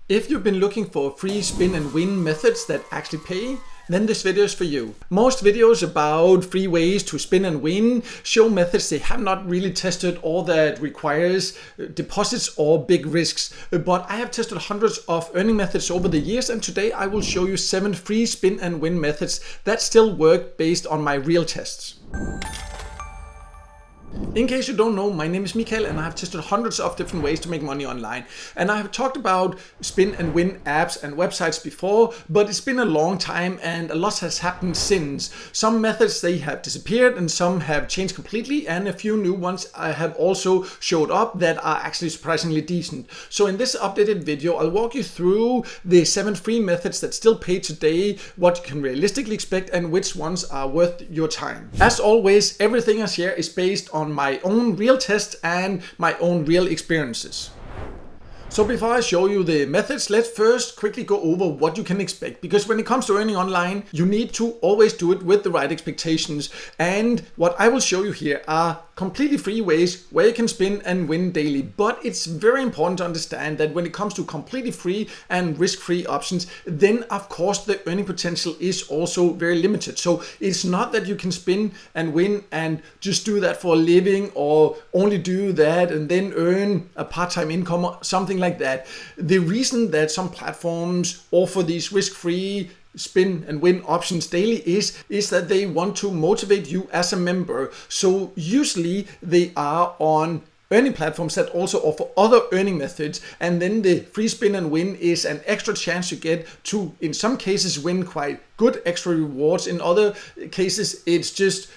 If you've been looking for free spin and win methods that actually pay, then this video is for you. Most videos about free ways to spin and win show methods they have not really tested or that requires deposits or big risks. But I have tested hundreds of earning methods over the years, and today I will show you 7 free spin and win methods that still work based on my real tests. In case you don't know, my name is Mikael and I have tested hundreds of different ways to make money online. And I have talked about spin and win apps and websites before, but it's been a long time and a lot has happened since. Some methods, they have disappeared and some have changed completely, and a few new ones have also showed up that are actually surprisingly decent. So in this updated video, I'll walk you through the 7 free methods that still pay today, what you can realistically expect, and which ones are worth your time. As always, everything I share is based on my own real tests and my own real experiences. So before I show you the methods, let's first quickly go over what you can expect, because when it comes to earning online, you need to always do it with the right expectations. And what I will show you here are completely free ways where you can spin and win daily. But it's very important to understand that when it comes to completely free and risk-free options, then of course the earning potential is also very limited. So it's not that you can spin and win and just do that for a living, or only do that and then earn a part-time income or something like that. The reason that some platforms offer these risk-free spin and win options daily is that they want to motivate you as a member. So usually they are on earning platforms that also offer other earning methods, and then the free spin and win is an extra chance you get to, in some cases, win quite good extra rewards. In other cases, it's just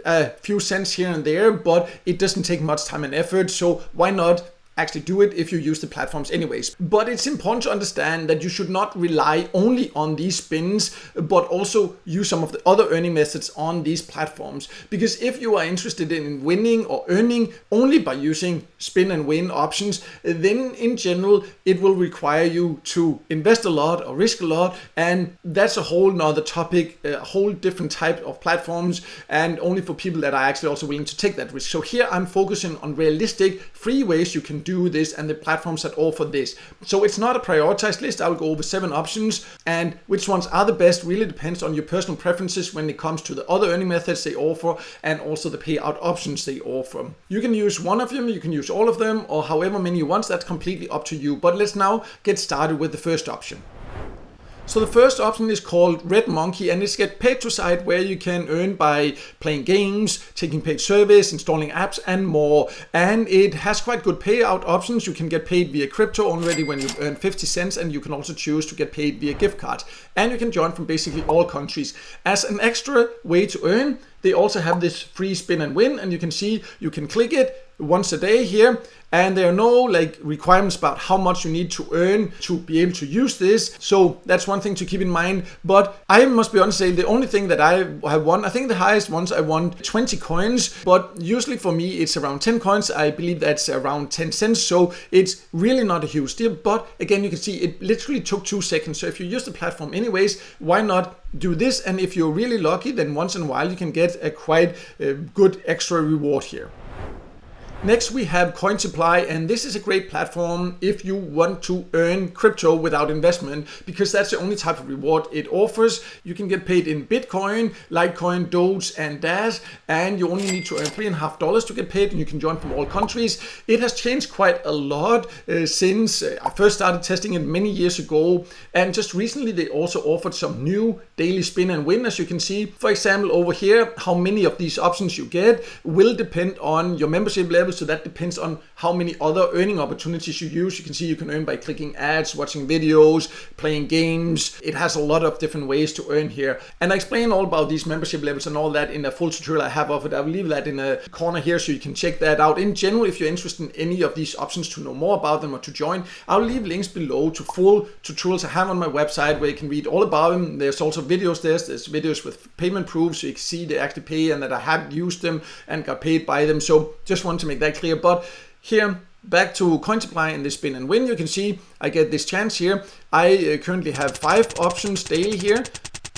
a few cents here and there, but it doesn't take much time and effort. So why not actually do it if you use the platforms anyways? But it's important to understand that you should not rely only on these spins, but also use some of the other earning methods on these platforms. Because if you are interested in winning or earning only by using spin and win options, then in general it will require you to invest a lot or risk a lot, and that's a whole nother topic, a whole different type of platforms, and only for people that are actually also willing to take that risk. So here I'm focusing on realistic free ways you can do this and the platforms that offer this. So it's not a prioritized list. I'll go over 7 options, and which ones are the best really depends on your personal preferences when it comes to the other earning methods they offer and also the payout options they offer. You can use one of them, you can use all of them, or however many you want. That's completely up to you. But let's now get started with the first option. So the first option is called Red Monkey, and it's get paid to site where you can earn by playing games, taking paid service, installing apps and more. And it has quite good payout options. You can get paid via crypto already when you earn 50 cents, and you can also choose to get paid via gift card. And you can join from basically all countries. As an extra way to earn, they also have this free spin and win, and you can see you can click it once a day here, and there are no requirements about how much you need to earn to be able to use this. So that's one thing to keep in mind. But I must be honest, say the only thing that I have won, I think the highest ones I won 20 coins, but usually for me it's around 10 coins. I believe that's around 10 cents. So it's really not a huge deal. But again, you can see it literally took 2 seconds. So if you use the platform anyways, why not do this? And if you're really lucky, then once in a while you can get a quite good extra reward here. Next we have Coinsupply, and this is a great platform if you want to earn crypto without investment, because that's the only type of reward it offers. You can get paid in Bitcoin, Litecoin, Doge and Dash, and you only need to earn $3.50 to get paid, and you can join from all countries. It has changed quite a lot since I first started testing it many years ago, and just recently they also offered some new daily spin and win. As you can see, for example over here, how many of these options you get will depend on your membership level. So that depends on how many other earning opportunities you use. You can see you can earn by clicking ads, watching videos, playing games. It has a lot of different ways to earn here. And I explain all about these membership levels and all that in a full tutorial I have of it. I will leave that in a corner here so you can check that out. In general, if you're interested in any of these options to know more about them or to join, I'll leave links below to full tutorials I have on my website where you can read all about them. There's also videos there. There's videos with payment proofs so you can see they actually pay and that I have used them and got paid by them. So just want to make that clear. But here, back to Coinsupply and the spin and win, you can see I get this chance here. I currently have 5 options daily here.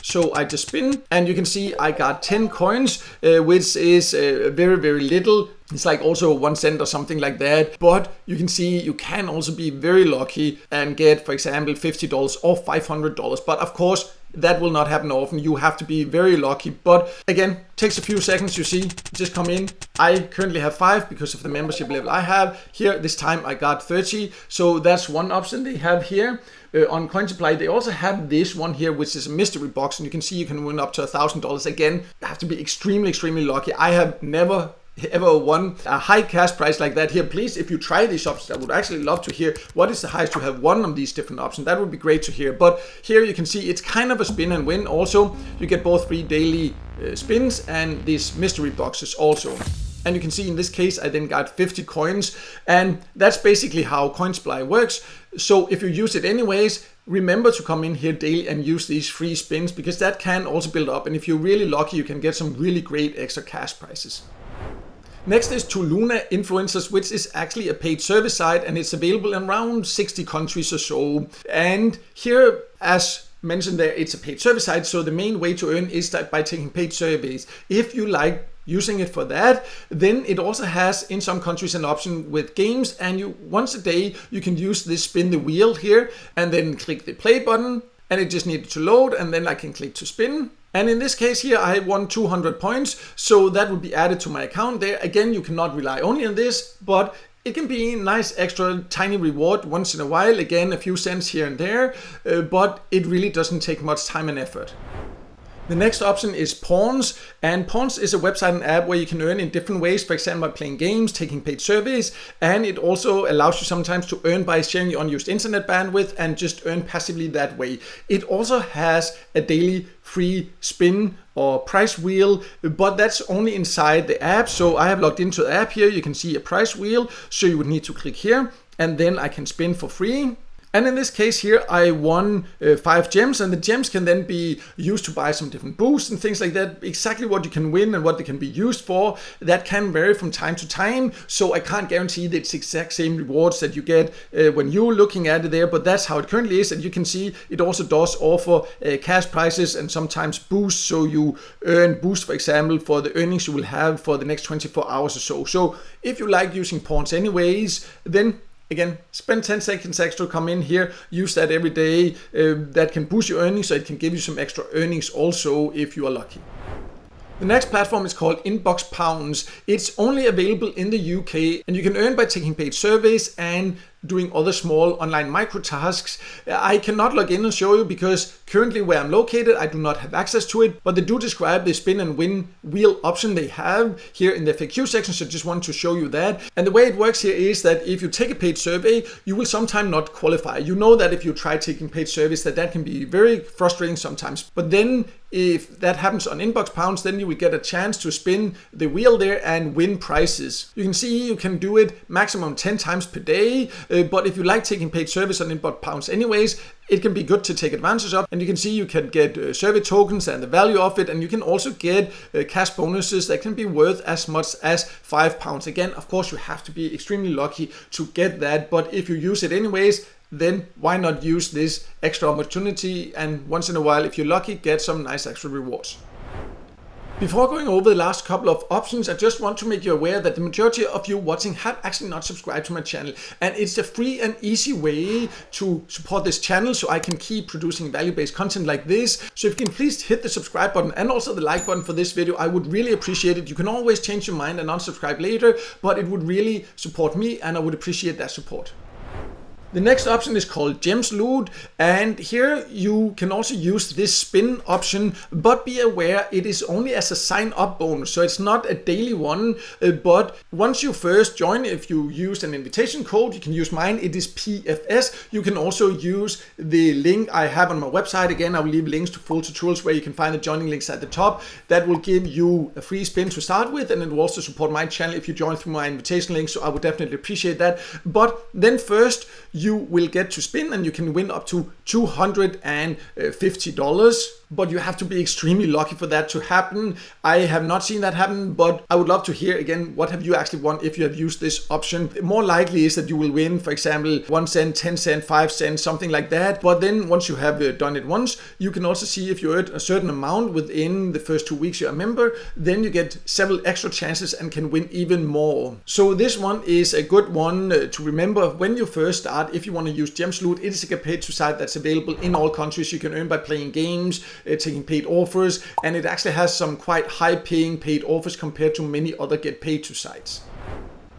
So I just spin, and you can see I got 10 coins, which is very, very little. It's like also 1 cent or something like that. But you can see you can also be very lucky and get, for example, $50 or $500. But of course, that will not happen often. You have to be very lucky. But again, takes a few seconds. You see, just come in. I currently have 5 because of the membership level I have. Here, this time I got 30. So that's one option they have here. On Coinsupply, they also have this one here, which is a mystery box. And you can see you can win up to $1,000. Again, you have to be extremely lucky. I have never ever won a high cash price like that here. Please, if you try these options, I would actually love to hear what is the highest you have won on these different options. That would be great to hear. But here you can see it's kind of a spin and win. Also, you get both free daily spins and these mystery boxes also. And you can see in this case, I then got 50 coins. And that's basically how Coinsupply works. So if you use it anyways, remember to come in here daily and use these free spins, because that can also build up. And if you're really lucky, you can get some really great extra cash prizes. Next is Tuluna Influencers, which is actually a paid service site, and it's available in around 60 countries or so. And here, as mentioned there, it's a paid service site, so the main way to earn is that by taking paid surveys. If you like using it for that, then it also has in some countries an option with games, and you once a day you can use this spin the wheel here and then click the play button, and it just needed to load, and then I can click to spin. And in this case here, I won 200 points, so that would be added to my account there. Again, you cannot rely only on this, but it can be a nice extra tiny reward once in a while. Again, a few cents here and there, but it really doesn't take much time and effort. The next option is Pawns, and Pawns is a website and app where you can earn in different ways, for example by playing games, taking paid surveys, and it also allows you sometimes to earn by sharing your unused internet bandwidth and just earn passively that way. It also has a daily free spin or price wheel, but that's only inside the app. So I have logged into the app here. You can see a price wheel, so you would need to click here and then I can spin for free. And in this case here, I won 5 gems, and the gems can then be used to buy some different boosts and things like that. Exactly what you can win and what they can be used for, that can vary from time to time. So I can't guarantee that it's exact same rewards that you get when you're looking at it there, but that's how it currently is. And you can see it also does offer cash prizes and sometimes boosts. So you earn boosts, for example, for the earnings you will have for the next 24 hours or so. So if you like using Pawns anyways, then again, spend 10 seconds extra, come in here, use that every day. That can boost your earnings, so it can give you some extra earnings also if you are lucky. The next platform is called Inbox Pounds. It's only available in the UK, and you can earn by taking paid surveys and doing other small online micro tasks. I cannot log in and show you because currently where I'm located, I do not have access to it, but they do describe the spin and win wheel option they have here in the FAQ section, so just want to show you that. And the way it works here is that if you take a paid survey, you will sometimes not qualify. You know that if you try taking paid surveys, that can be very frustrating sometimes. But then if that happens on Inbox Pounds, then you will get a chance to spin the wheel there and win prizes. You can see you can do it maximum 10 times per day. But if you like taking paid service on Inbox Pounds anyways, it can be good to take advantage of. And you can see you can get survey tokens and the value of it. And you can also get cash bonuses that can be worth as much as £5. Again, of course, you have to be extremely lucky to get that. But if you use it anyways, then why not use this extra opportunity? And once in a while, if you're lucky, get some nice extra rewards. Before going over the last couple of options, I just want to make you aware that the majority of you watching have actually not subscribed to my channel. And it's a free and easy way to support this channel so I can keep producing value-based content like this. So if you can please hit the subscribe button and also the like button for this video, I would really appreciate it. You can always change your mind and unsubscribe later, but it would really support me and I would appreciate that support. The next option is called Gems Loot, and here you can also use this spin option, but be aware it is only as a sign up bonus, so it's not a daily one, but once you first join, if you use an invitation code, you can use mine, it is PFS. You can also use the link I have on my website. Again, I will leave links to full tutorials where you can find the joining links at the top. That will give you a free spin to start with, and it will also support my channel if you join through my invitation link, so I would definitely appreciate that. But then first, you will get to spin and you can win up to $250. But you have to be extremely lucky for that to happen. I have not seen that happen, but I would love to hear again, what have you actually won if you have used this option? More likely is that you will win, for example, 1 cent, 10 cent, 5 cents, something like that. But then once you have done it once, you can also see if you earned a certain amount within the first 2 weeks you're a member, then you get several extra chances and can win even more. So this one is a good one to remember when you first start. If you want to use Gemsloot, it is a paid to site that's available in all countries. You can earn by playing games, taking paid offers, and it actually has some quite high paying paid offers compared to many other get paid to sites.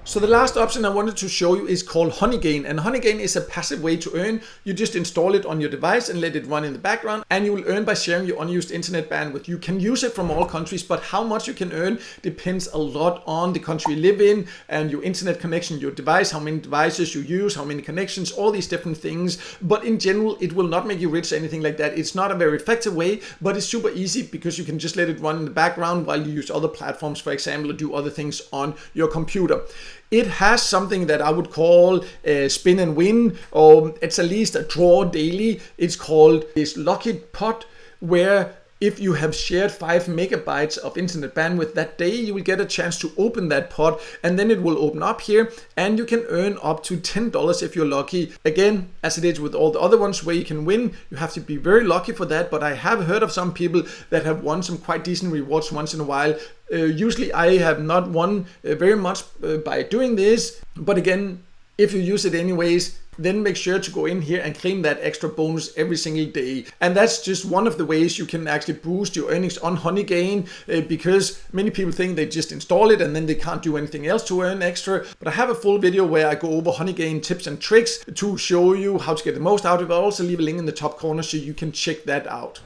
So the last option I wanted to show you is called Honeygain, and Honeygain is a passive way to earn. You just install it on your device and let it run in the background, and you will earn by sharing your unused internet bandwidth. You can use it from all countries, but how much you can earn depends a lot on the country you live in and your internet connection, your device, how many devices you use, how many connections, all these different things. But in general, it will not make you rich or anything like that. It's not a very effective way, but it's super easy because you can just let it run in the background while you use other platforms, for example, or do other things on your computer. It has something that I would call spin and win, or it's at least a draw daily. It's called this lucky pot, where if you have shared 5 megabytes of internet bandwidth that day, you will get a chance to open that pot, and then it will open up here and you can earn up to $10 if you're lucky. Again, as it is with all the other ones where you can win, you have to be very lucky for that, but I have heard of some people that have won some quite decent rewards once in a while. Usually I have not won very much by doing this, but again, if you use it anyways, then make sure to go in here and claim that extra bonus every single day. And that's just one of the ways you can actually boost your earnings on Honeygain, because many people think they just install it and then they can't do anything else to earn extra. But I have a full video where I go over Honeygain tips and tricks to show you how to get the most out of it. I'll also leave a link in the top corner so you can check that out.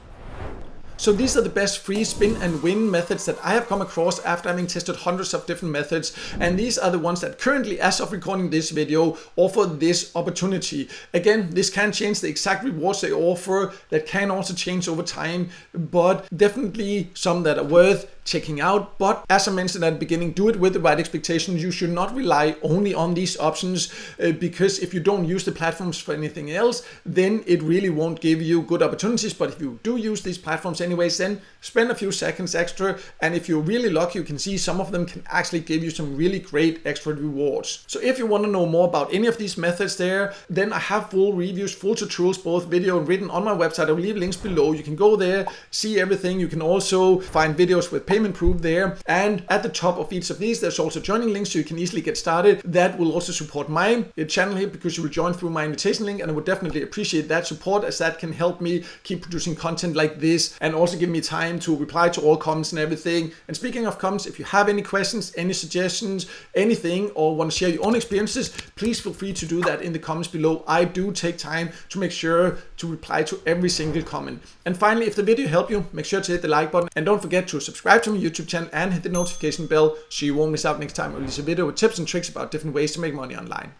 So these are the best free spin and win methods that I have come across after having tested hundreds of different methods. And these are the ones that currently, as of recording this video, offer this opportunity. Again, this can change the exact rewards they offer. That can also change over time, but definitely some that are worth checking out. But as I mentioned at the beginning, do it with the right expectations. You should not rely only on these options, because if you don't use the platforms for anything else, then it really won't give you good opportunities. But if you do use these platforms anyways, then spend a few seconds extra, and if you're really lucky, you can see some of them can actually give you some really great extra rewards. So if you want to know more about any of these methods there, then I have full reviews, full tutorials, both video and written, on my website. I'll leave links below. You can go there, see everything. You can also find videos with payment proof there, and at the top of each of these there's also joining links so you can easily get started. That will also support my channel here, because you will join through my invitation link, and I would definitely appreciate that support, as that can help me keep producing content like this and also give me time to reply to all comments and everything. And speaking of comments, if you have any questions, any suggestions, anything, or want to share your own experiences, please feel free to do that in the comments below. I do take time to make sure to reply to every single comment. And finally, if the video helped you, make sure to hit the like button, and don't forget to subscribe to my YouTube channel and hit the notification bell so you won't miss out next time I release a video with tips and tricks about different ways to make money online.